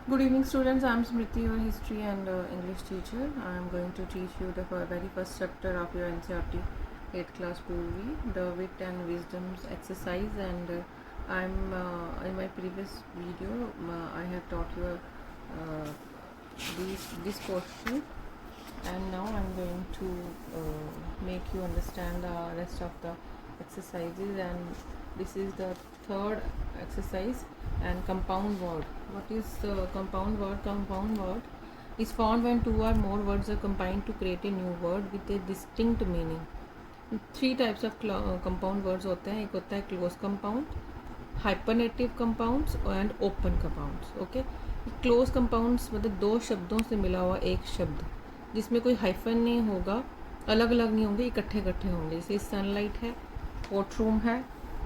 Good evening, students. I'm Smriti, your history and English teacher. I'm going to teach you the very first chapter of your NCERT 8th class POV, the wit and wisdoms exercise. And I'm in my previous video, I have taught you this portion, and now I'm going to make you understand the rest of the exercises. And this is the third exercise. And compound word. What is compound word? Compound word is found when two or more words are combined to create a new word with a distinct meaning. Three types of compound words होते हैं. एक होता है close compound, hyphenated compounds and open compounds. Okay, close compounds मतलब दो शब्दों से मिला हुआ एक शब्द जिसमें कोई हाइफन नहीं होगा, अलग अलग नहीं होंगे, इकट्ठे इकट्ठे होंगे. जैसे सनलाइट है, कोर्टरूम है,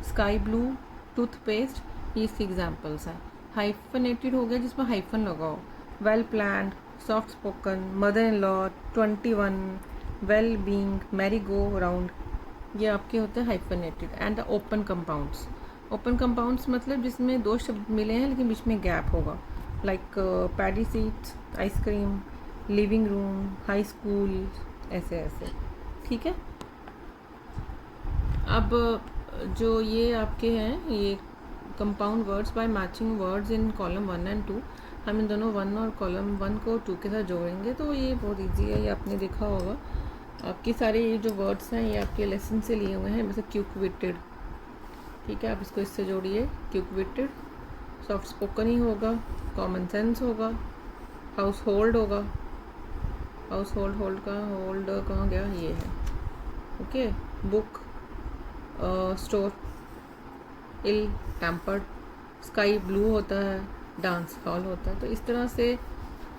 स्काई ब्लू, टूथपेस्ट, ये इसके एग्जाम्पल्स हैं. हाइफनेटेड हो गया जिसमें हाइफन लगाओ. Well planned, soft spoken, mother in law, 21, well being, merry go round, ये आपके होते हैं hyphenated. And open compounds. Open compounds मतलब जिसमें दो शब्द मिले हैं लेकिन बीच में गैप होगा. Like paddy seats, ice cream, living room, high school, ऐसे ऐसे. ठीक है. अब जो ये आपके हैं ये compound words by matching words in column 1 and 2. हम इन दोनों 1 और कॉलम 1 को 2 के साथ जोड़ेंगे तो ये बहुत इजी है. ये आपने देखा होगा. आपके सारे ये जो वर्ड्स हैं ये आपके लेसन से लिए हुए हैं. जैसे क्विक विटेड, ठीक है, आप इसको इससे जोड़िए. क्विक विटेड, सॉफ्ट स्पोकन ही होगा, कॉमन सेंस होगा, हाउस होल्ड होगा. हाउस होल्ड, होल्ड का होल्ड कहाँ गया, ये है. ओके, बुक, स्टोर, इल टेम्पर्ड, स्काई ब्लू होता है, डांस हॉल होता है. तो इस तरह से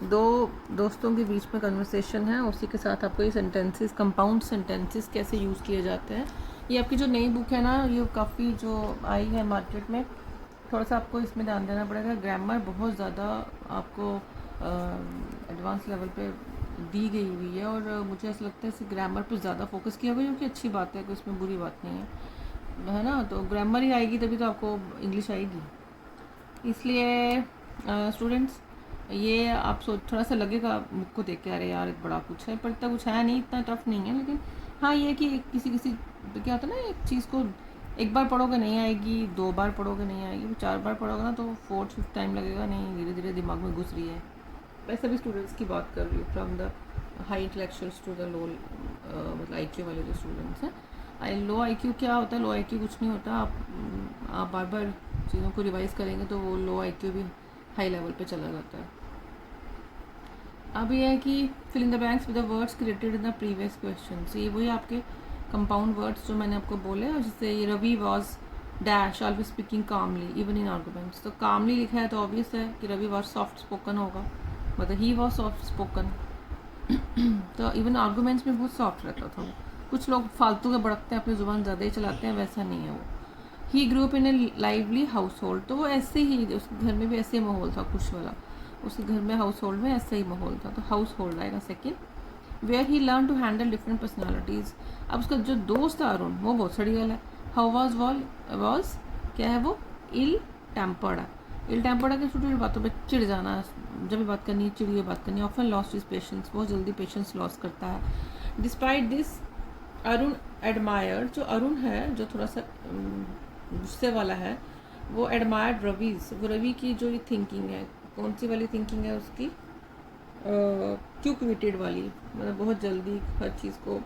दो दोस्तों के बीच में कन्वर्सेशन है, उसी के साथ आपको ये सेंटेंसेस, कंपाउंड सेंटेंसेस कैसे यूज़ किए जाते हैं. ये आपकी जो नई बुक है ना, ये काफ़ी जो आई है मार्केट में, थोड़ा सा आपको इसमें ध्यान देना पड़ेगा. ग्रामर बहुत ज़्यादा आपको एडवांस लेवल पे दी गई हुई है और मुझे ऐसा लगता है इस ग्रामर पर ज़्यादा फोकस किया हुआ है, जो कि अच्छी बात है, कोई इसमें बुरी बात नहीं है ना. तो ग्रामर ही आएगी तभी तो आपको इंग्लिश आएगी. इसलिए स्टूडेंट्स, ये आप सोच, थोड़ा सा लगेगा बुक को देख के अरे यार बड़ा कुछ है, पर इतना कुछ है नहीं, इतना टफ नहीं है. लेकिन हाँ ये है कि किसी किसी क्या होता है ना, एक चीज़ को एक बार पढ़ोगे नहीं आएगी, दो बार पढ़ोगे नहीं आएगी, चार बार पढ़ोगे ना तो फोर्थ फिफ्थ टाइम लगेगा, नहीं धीरे धीरे दिमाग में घुस रही है. मैं सभी स्टूडेंट्स की बात कर रही हूँ, from the high intellectuals to the low, मतलब IQ वाले जो स्टूडेंट्स हैं. लो IQ क्या होता है? लो IQ कुछ नहीं होता. आप बार बार चीज़ों को रिवाइज करेंगे तो वो लो IQ भी हाई लेवल पे चला जाता है. अब ये है कि fill in the blanks with the words created in the previous question. ये वही आपके कंपाउंड वर्ड्स जो मैंने आपको बोले, और जैसे ये Ravi was dash always speaking calmly even in arguments. तो कामली लिखा है तो ऑब्वियस है कि रवि वॉज सॉफ्ट स्पोकन होगा, मतलब ही वॉज सॉफ्ट स्पोकन. तो इवन आर्गूमेंट्स में बहुत सॉफ्ट रहता था वो. कुछ लोग फालतू के भड़कते हैं, अपनी ज़ुबान ज़्यादा ही चलाते हैं, वैसा नहीं है वो. He grew up in a lively household. तो वो ऐसे ही, उसके घर में भी ऐसे ही माहौल था खुश वाला, उसके घर में हाउस होल्ड में ऐसा ही माहौल था, तो हाउस होल्ड आएगा second. Where he learn to handle different personalities. अब उसका जो दोस्त है अरुण, वो बहुत सड़ियल है. हाउ वॉज क्या है वो? इल टेम्पर्ड है. इल टेम्पर्ड है कि छोटी छोटी बातों पर चिढ़ जाना, जब भी बात करनी है चिड़िए बात करनी है. ऑफन लॉस्ट इज पेशेंस, बहुत जल्दी पेशेंस लॉस करता है. डिस्पाइट दिस अरुण एडमायर, जो अरुण है जो थोड़ा सा गुस्से वाला है, वो एडमायर्ड रवीज, वो रवि की जो थिंकिंग है, कौन सी वाली थिंकिंग है उसकी? क्विक विटेड वाली, मतलब बहुत जल्दी हर चीज़ को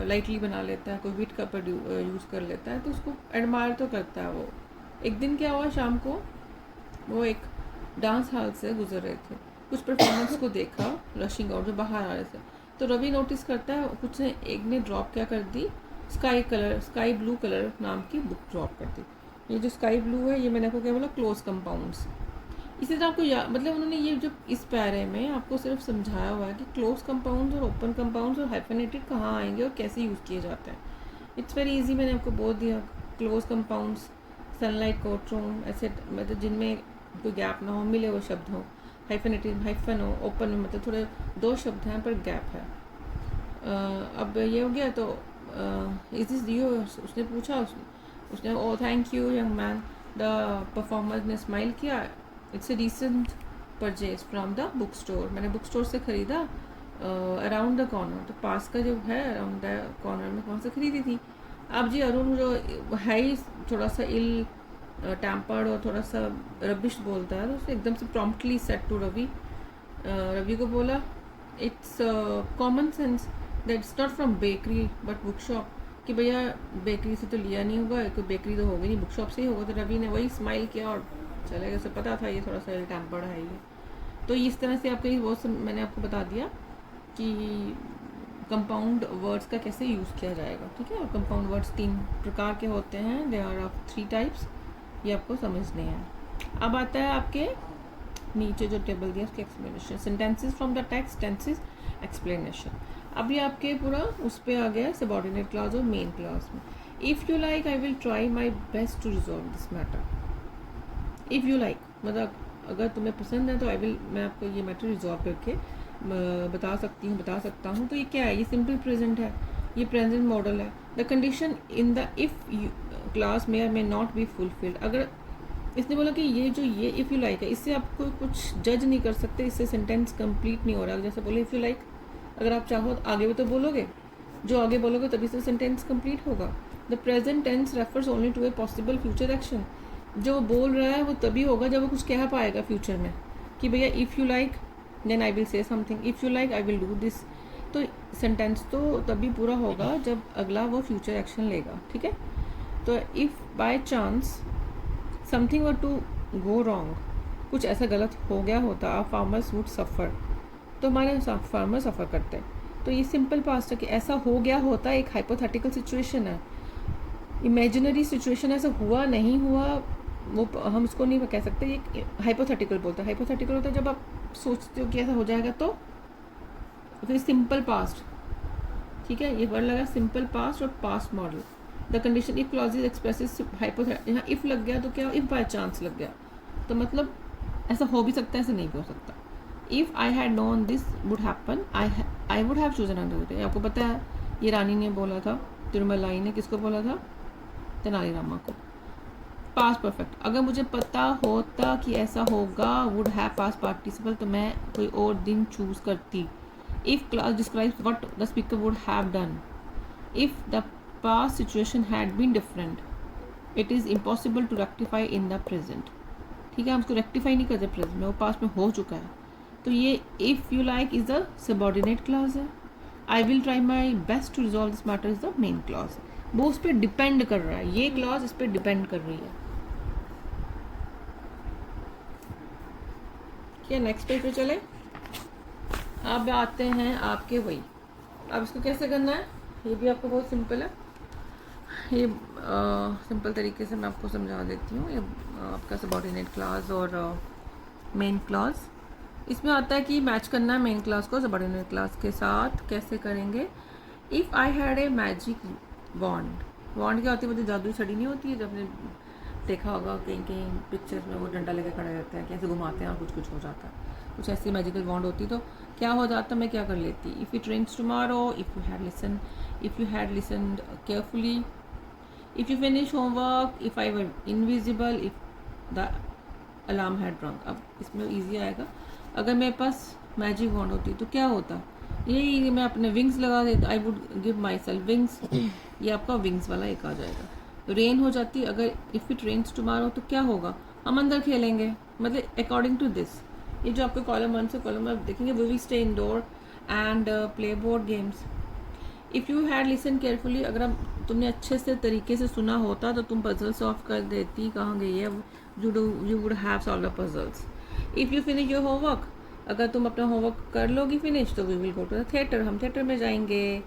लाइटली बना लेता है, कोई विट का यूज़ कर लेता है, तो उसको एडमायर तो करता है वो. एक दिन क्या हुआ, शाम को वो एक डांस हॉल से गुजर रहे थे, कुछ परफॉर्मेंस को देखा, रशिंग आउट जो बाहर आ रहे थे. तो रवि नोटिस करता है कुछ ने, एक ने ड्रॉप क्या कर दी, स्काई ब्लू कलर नाम की बुक ड्रॉप कर दी. ये जो स्काई ब्लू है ये मैंने आपको क्या बोला, क्लोज कंपाउंड्स. इसी तरह आपको मतलब उन्होंने ये जो इस पैरे में आपको सिर्फ समझाया हुआ है कि क्लोज कंपाउंड्स और ओपन कंपाउंड्स और हाइफनेटेड कहाँ आएंगे और कैसे यूज़ किए जाते हैं. इट्स वेरी इजी, मैंने आपको बोल दिया. क्लोज कंपाउंड्स, सनलाइट, कोर्टरूम, ऐसे मतलब जिनमें कोई गैप ना हो, मिले हुए शब्द हो. हाइफनेटेड हाइफन हो, ओपन में मतलब थोड़े दो शब्द हैं पर गैप है. अब ये हो गया. तो इज दिस यू, उसने पूछा, उसने oh thank you young man. The performer ने स्माइल किया. It's a decent purchase from the book store, मैंने बुक स्टोर से ख़रीदा अराउंड द कॉर्नर, तो पास का जो है अराउंड द कॉर्नर में कौन से ख़रीदी थी। अब जी अरुण जो है ही थोड़ा सा इल टैम्पर्ड और थोड़ा सा रबिश बोलता है, तो उसने एकदम से promptly said to Ravi, Ravi को बोला it's common sense that it's not from bakery but book shop, कि भैया बेकरी से तो लिया नहीं होगा, कोई बेकरी तो होगी नहीं, बुक शॉप से ही होगा। तो रवि ने वही स्माइल किया और चले गए, उसे पता था ये थोड़ा सा इल टैम्पर्ड है ये। तो इस तरह से आपके वो सब मैंने आपको बता दिया कि कंपाउंड वर्ड्स का कैसे यूज़ किया जाएगा, ठीक है। और कंपाउंड वर्ड्स 3 प्रकार के होते हैं, दे आर ऑफ 3 टाइप्स, ये आपको समझने हैं। अब आता है आपके नीचे जो टेबल दिया उसकी explanation, sentences from the text, tenses, explanation. अब ये आपके पूरा उस पर आ गया सबऑर्डिनेट क्लॉज और मेन क्लॉज में। If you like I will try my best to resolve this matter. If you like मतलब अगर तुम्हें पसंद है तो आई विल, मैं आपको ये मैटर रिजॉल्व करके बता सकता हूँ। तो ये क्या है, ये सिंपल प्रेजेंट है, ये प्रेजेंट मॉडल है। The condition in the if class में मे नॉट बी फुलफिल्ड, अगर इसने बोला कि ये जो ये इफ़ यू लाइक है, इससे आपको कुछ जज नहीं कर सकते, इससे सेंटेंस कंप्लीट नहीं हो रहा। जैसे बोले इफ़ यू लाइक, अगर आप चाहो तो आगे भी तो बोलोगे, जो आगे बोलोगे तभी से सेंटेंस कंप्लीट होगा। The present tense refers only to a possible future action, जो बोल रहा है वो तभी होगा जब वो कुछ कह पाएगा फ्यूचर में, कि भैया if you like then I will say something, if you like I will do this. तो सेंटेंस तो तभी पूरा होगा जब अगला वो फ्यूचर एक्शन लेगा, ठीक है। तो if by chance something were to go wrong, कुछ ऐसा गलत हो गया होता, आ फार्मर्स वुड सफ़र, तो हमारे फार्मर सफ़र करते हैं। तो ये सिंपल पास्ट है कि ऐसा हो गया होता, एक हाइपोथेटिकल सिचुएशन है, इमेजिनरी सिचुएशन, ऐसा हुआ नहीं हुआ वो हम उसको नहीं कह सकते, ये हाइपोथेटिकल बोलता है। हाइपोथेटिकल होता है जब आप सोचते हो कि ऐसा हो जाएगा, तो फिर सिंपल पास्ट, ठीक है, ये वर्ड लगा सिंपल पास्ट और past model. The condition if clauses expresses hypothetical, यहाँ इफ लग गया तो क्या, इफ बाय चांस लग गया तो मतलब ऐसा हो भी सकता है, ऐसा नहीं भी हो सकता। If I had known this would happen I would have chosen another way. आपको पता है ये रानी ने बोला था, तिरुमलाई ने किसको बोला था, तेनालीरामा को। पास्ट परफेक्ट, अगर मुझे पता होता कि ऐसा होगा, वुड हैव पास्ट पार्टिसिपल, तो मैं कोई और दिन चूज करती। If clause describes what the speaker would have done, if the past situation had been different, it is impossible to rectify in the present, ठीक है, हम उसको रेक्टिफाई नहीं करते प्रेजेंट में, वो पास्ट में हो चुका है। तो ये if you like is the subordinate clause है। I will try my best to resolve this matter is the main clause, वो उस पर डिपेंड कर रहा है, ये क्लॉज इस पर डिपेंड कर रही है। क्या नेक्स्ट पेज पे चले। अब आते हैं आपके वही, अब इसको कैसे करना है, ये भी आपको बहुत सिंपल है, ये सिंपल तरीके से मैं आपको समझा देती हूँ। ये आपका सबऑर्डिनेट क्लॉज और मेन क्लॉज, इसमें आता है कि मैच करना है मेन क्लॉज को सबऑर्डिनेट क्लॉज के साथ। कैसे करेंगे, if I had a magic wand, wand क्या होती है, मुझे जादुई छड़ी नहीं होती है, जब आपने देखा होगा कहीं कहीं पिक्चर्स में वो डंडा लेके खड़े रहते हैं, कैसे घुमाते हैं और कुछ कुछ हो जाता है, कुछ ऐसी मैजिकल वॉन्ड होती। तो क्या हो जाता, मैं क्या कर लेती, if it rains tomorrow, if you had listened carefully, if you finish homework, if I were invisible, if the alarm had rung. अब इसमें ईजी आएगा, अगर मेरे पास मैजिक वॉन्ड होती तो क्या होता, यही मैं अपने विंग्स लगा देता, I would give my self wings, ये आपका विंग्स वाला एक आ जाएगा। रेन हो जाती, अगर इफ़ इट रेन्स टुमारो तो क्या होगा, हम अंदर खेलेंगे, मतलब अकॉर्डिंग टू दिस। ये जो आपके कॉलम 1 से कॉलम आप देखेंगे, we will stay indoor and play board games. If you had listen carefully, अगर आप तुमने अच्छे से तरीके से सुना होता तो तुम पजल सॉल्व कर देती, कहाँ गई है, you would have solve the puzzles. If you finish your homework, अगर तुम अपना होमवर्क कर लोगी फिनिश तो we will go to the theatre, हम थिएटर में जाएंगे।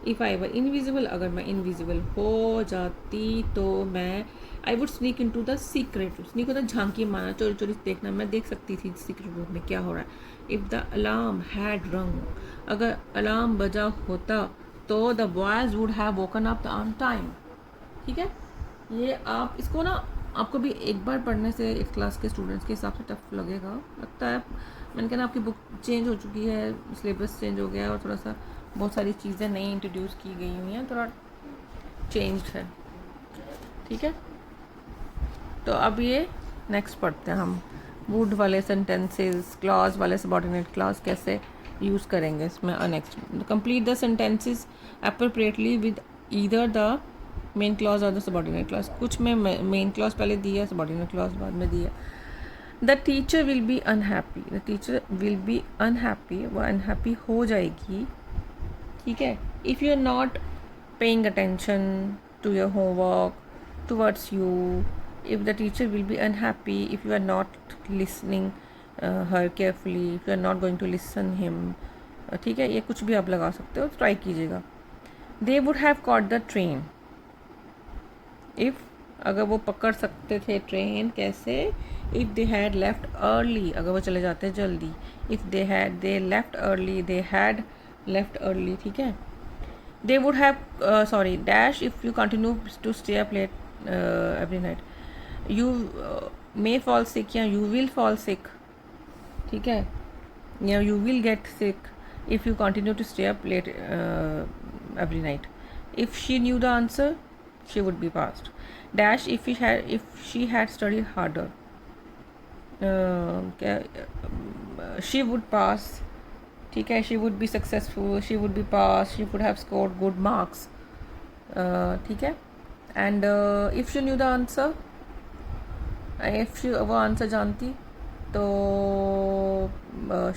इफ़ आई वर इनविजिबल, अगर मैं इनविजिबल हो जाती तो मैं I would sneak into the secret room, sneak होता झांकी मारना, चोरी चोरी देखना, मैं देख सकती थी सीक्रेट रूम में क्या हो रहा है। इफ़ द अलार्म हैड रंग, अगर अलार्म बजा होता तो the boys would have woken up on time, ठीक है। ये आप इसको ना आपको भी एक बार पढ़ने से एक क्लास के स्टूडेंट्स के हिसाब से टफ लगेगा, लगता है। मैंने कहा ना आपकी बुक चेंज हो चुकी है, सिलेबस चेंज हो गया है और थोड़ा सा बहुत सारी चीज़ें नई इंट्रोड्यूस की गई हुई हैं, थोड़ा चेंज है, ठीक है। तो अब ये नेक्स्ट पढ़ते हैं हम, वुड वाले सेंटेंसेस, क्लॉज वाले सबॉर्डिनेट क्लॉज कैसे यूज़ करेंगे इसमें। Next, complete the sentences appropriately with either the main clause और द सबॉर्डिनेट क्लॉज। कुछ में मेन क्लॉज पहले दिया, सबॉर्डिनेट क्लॉज बाद में दिया। The teacher will be unhappy, the teacher will be unhappy, वो अनहैप्पी हो जाएगी, ठीक है, if you are not paying attention to your homework towards you. If the teacher will be unhappy if you are not listening her carefully, if you are not going to listen him, ठीक है, ये कुछ भी आप लगा सकते हो, try कीजिएगा। They would have caught the train if, अगर वो पकड़ सकते थे ट्रेन, कैसे, if they had left early, अगर वो चले जाते जल्दी, if they left early, they had left early, ठीक है। They would have dash if you continue to stay up late every night. You may fall sick या you will fall sick, ठीक है, या you will get sick if you continue to stay up late every night. If she knew the answer, she would be passed. Dash if she had studied harder, she would pass, ठीक है, she would be successful, she would be pass, she would have scored good marks, ठीक है। And if she knew the answer, if she वो answer जानती तो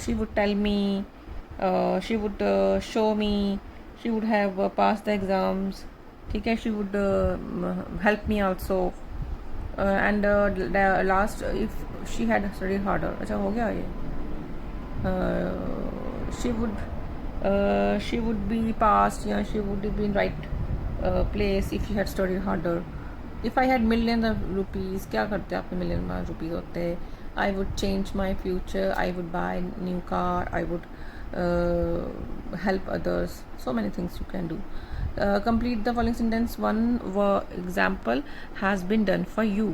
she would tell me, she would show me, she would have pass the exams, ठीक है, she would help me also. And last, if she had studied harder, अच्छा हो गया ये। She would be passed, yeah, she would be in right place if she had studied harder. If I had millions of rupees, क्या करते आपके million rupees होते, I would change my future, I would buy new car, I would help others, so many things you can do. Complete the following sentence. One example has been done for you.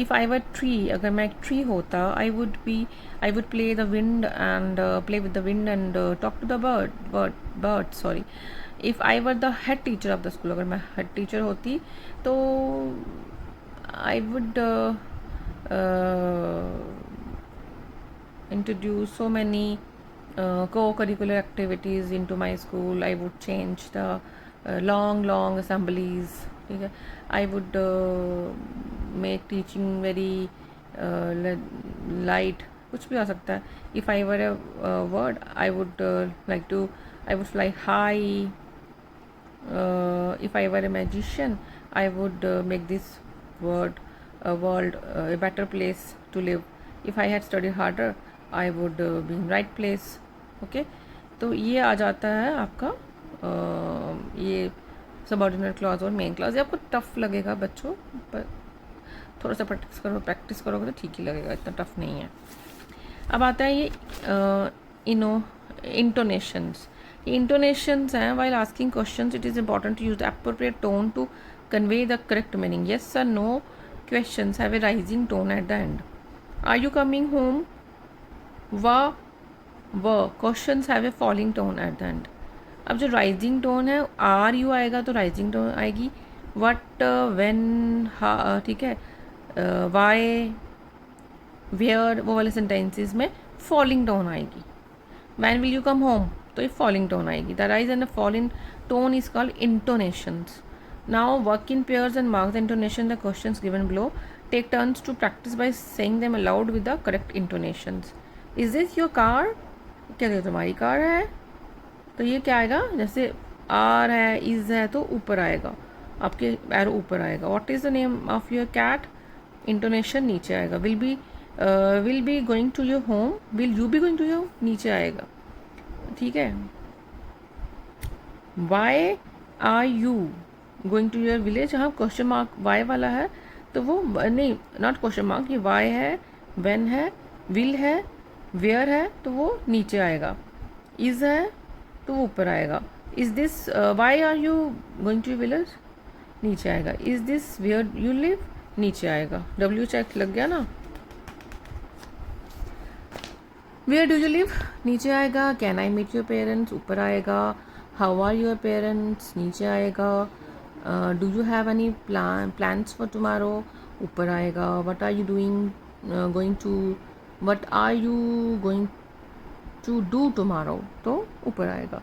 If I were tree, अगर मैं एक tree होता, I would play the wind and play with the wind and talk to the bird. Sorry. If I were the head teacher of the school, अगर मैं head teacher होती तो I would introduce so many co-curricular activities into my school. I would change the long assemblies, ठीक है। I would make teaching very light, कुछ भी आ सकता है। If I were a word, I would I would fly high. If I were a magician, I would make this world a better place to live. If I had studied harder, I would be in right place. Okay, तो ये आ जाता है आपका ये subordinate clause और main clause. ये आपको tough लगेगा बच्चों, पर थोड़ा सा प्रैक्टिस करोगे तो ठीक ही लगेगा, इतना टफ़ नहीं है। अब आता है ये इंटोनेशंस। ये इंटोनेशंस हैं। While asking questions it is important to use the appropriate tone to convey the correct meaning. Yes sir, no questions have a rising tone at the end. Are you coming home, wh questions have a falling tone at the end. अब जो rising tone है, are you आएगा तो rising tone आएगी, what, when, how, ठीक है, why, where, वो वाले सेंटेंसेस में फॉलिंग टोन आएगी। Van will you come home, तो ये फॉलिंग टोन आएगी। The rise and the falling tone is called intonations. Now work in pairs and mark the intonation the questions given below. Take turns to practise by saying them aloud with the correct intonations. Is this your car, क्या ये तुम्हारी car है, तो ये क्या आएगा, जैसे are है, इज़ है, तो ऊपर आएगा, आपके एरो ऊपर आएगा। What is the name of your cat, intonation नीचे आएगा। Will be going to your home, will you be going to your, नीचे आएगा, ठीक है। Why are you going to your village, हाँ क्वेश्चन मार्क वाई वाला है तो वो नहीं, नॉट क्वेश्चन मार्क, ये वाई है, व्हेन है, विल है, वेयर है, तो वो नीचे आएगा। इज़ है तो वो ऊपर आएगा। Is this, why are you going to village, नीचे आएगा। Is this where you live, नीचे आएगा। डब्ल्यू चेक लग गया ना। वेयर डू यू लिव, नीचे आएगा। Can I meet your parents, ऊपर आएगा। हाउ आर योर पेरेंट्स, नीचे आएगा। Do you have any plans for tomorrow, ऊपर आएगा। What are you doing, going to what are you going to do tomorrow, तो ऊपर आएगा.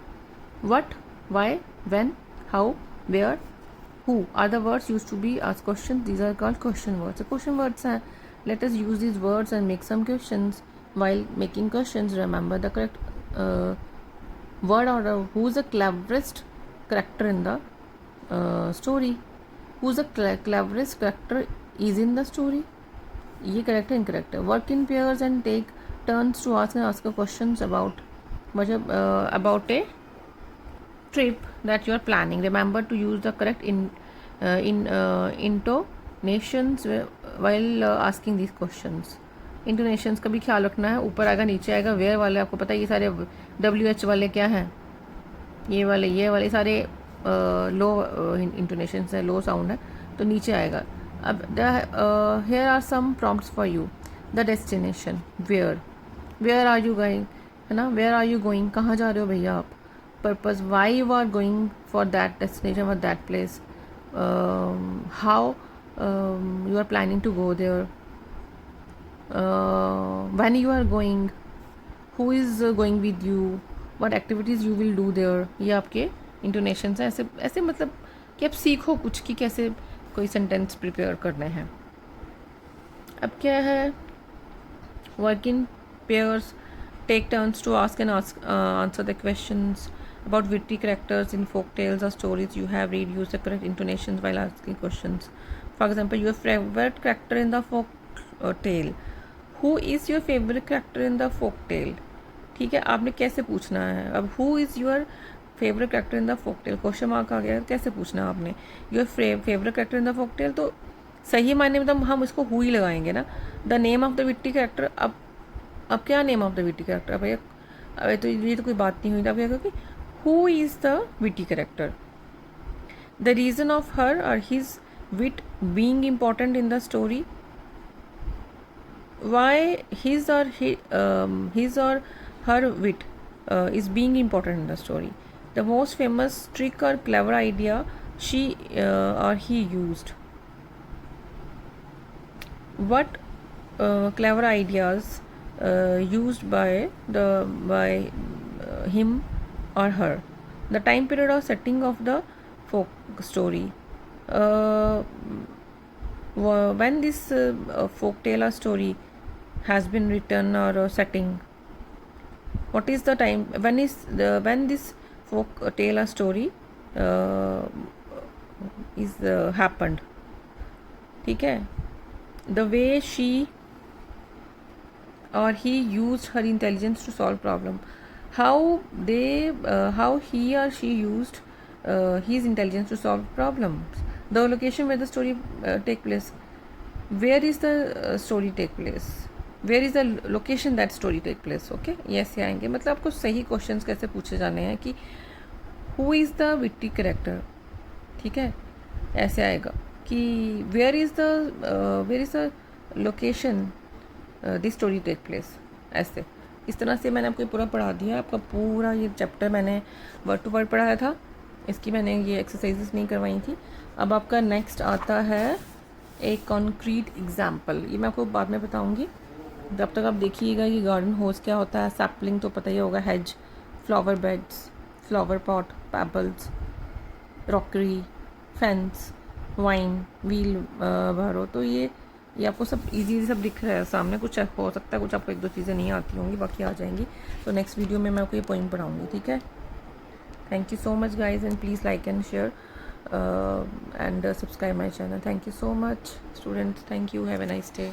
What, why, when, how, where, who are the words used to be asked questions. These are called question words. So question words are, let us use these words and make some questions. While making questions, remember the correct word order. Who's the cleverest character in the story? Who's the cleverest character is in the story? ये correct है, incorrect है. Work in pairs and take turns to ask a questions about about a trip that you are planning. Remember to use the correct intonations while asking these questions. इंटोनेशंस का भी ख्याल रखना है. ऊपर आएगा, नीचे आएगा. वेयर वाले आपको पता है, ये सारे WH वाले क्या हैं, ये वाले सारे लो इंटोनेशंस है, लो साउंड है, तो नीचे आएगा. अब here are some prompts for you. The destination, where are you going, है ना. वेयर आर यू गोइंग, कहाँ जा रहे हो भैया आप. Purpose, why you are going for that destination or that place, how you are planning to go there, when you are going, who is going with you, what activities you will do there. ये आपके इंटोनेशंस हैं. ऐसे ऐसे मतलब कि आप सीखो कुछ कि कैसे कोई सेंटेंस प्रिपेयर करने हैं. अब क्या है, work in pairs, take turns to ask and answer the questions about witty characters in folk tales or stories you have read. Use the correct intonations while asking questions. For example, your favorite character in the folk tale. Who is your favorite character in the folk tale? ठीक है, आपने कैसे पूछना है. अब who is your favorite character in the folk tale, question mark आ गया, कैसे पूछना है आपने. your favorite character in the folk tale, तो सही मायने में तो हम इसको who ही लगाएंगे ना. the name of the witty character, अब क्या name of the witty character. अब तो ये तो कोई बात नहीं हुई. अब क्या कि who is the witty character, the reason of her और his wit being important in the story, why his और her wit is being important in the story, the most famous trick और क्लेवर आइडिया शी और he used. What clever ideas used by him or her. The time period or setting of the folk story. When this folk tale or story has been written or setting. What is the time when this folk tale or story is happened. ठीक है. The way she or he used her intelligence to solve problem. How he or she used his intelligence to solve problems. The location where the story take place. Where is the story take place? Where is the location that story take place? Okay, ये ऐसे आएंगे. मतलब आपको सही questions कैसे पूछे जाने हैं कि who is the witty character. ठीक है, ऐसे आएगा कि where is the location this story take place. ऐसे इस तरह से मैंने आपको पूरा पढ़ा दिया. आपका पूरा ये चैप्टर मैंने वर्ड टू वर्ड पढ़ाया था. इसकी मैंने ये एक्सरसाइजेस नहीं करवाई थी. अब आपका नेक्स्ट आता है एक कॉन्क्रीट एग्जाम्पल. ये मैं आपको बाद में बताऊँगी. जब तक आप देखिएगा कि गार्डन होज क्या होता है. सैपलिंग तो पता ही होगा, hedge, flower beds, flower pot, pebbles, rockery, fence, vine, व्हील भरो. तो ये आपको सब इजी सब दिख रहा है सामने. कुछ हो सकता है कुछ आपको एक दो चीज़ें नहीं आती होंगी, बाकी आ जाएंगी. तो नेक्स्ट वीडियो में मैं आपको ये पॉइंट पढ़ाऊँगी. ठीक है. Thank you so much guys and please like and share and subscribe my channel. Thank you so much students. Thank you. Have a nice day.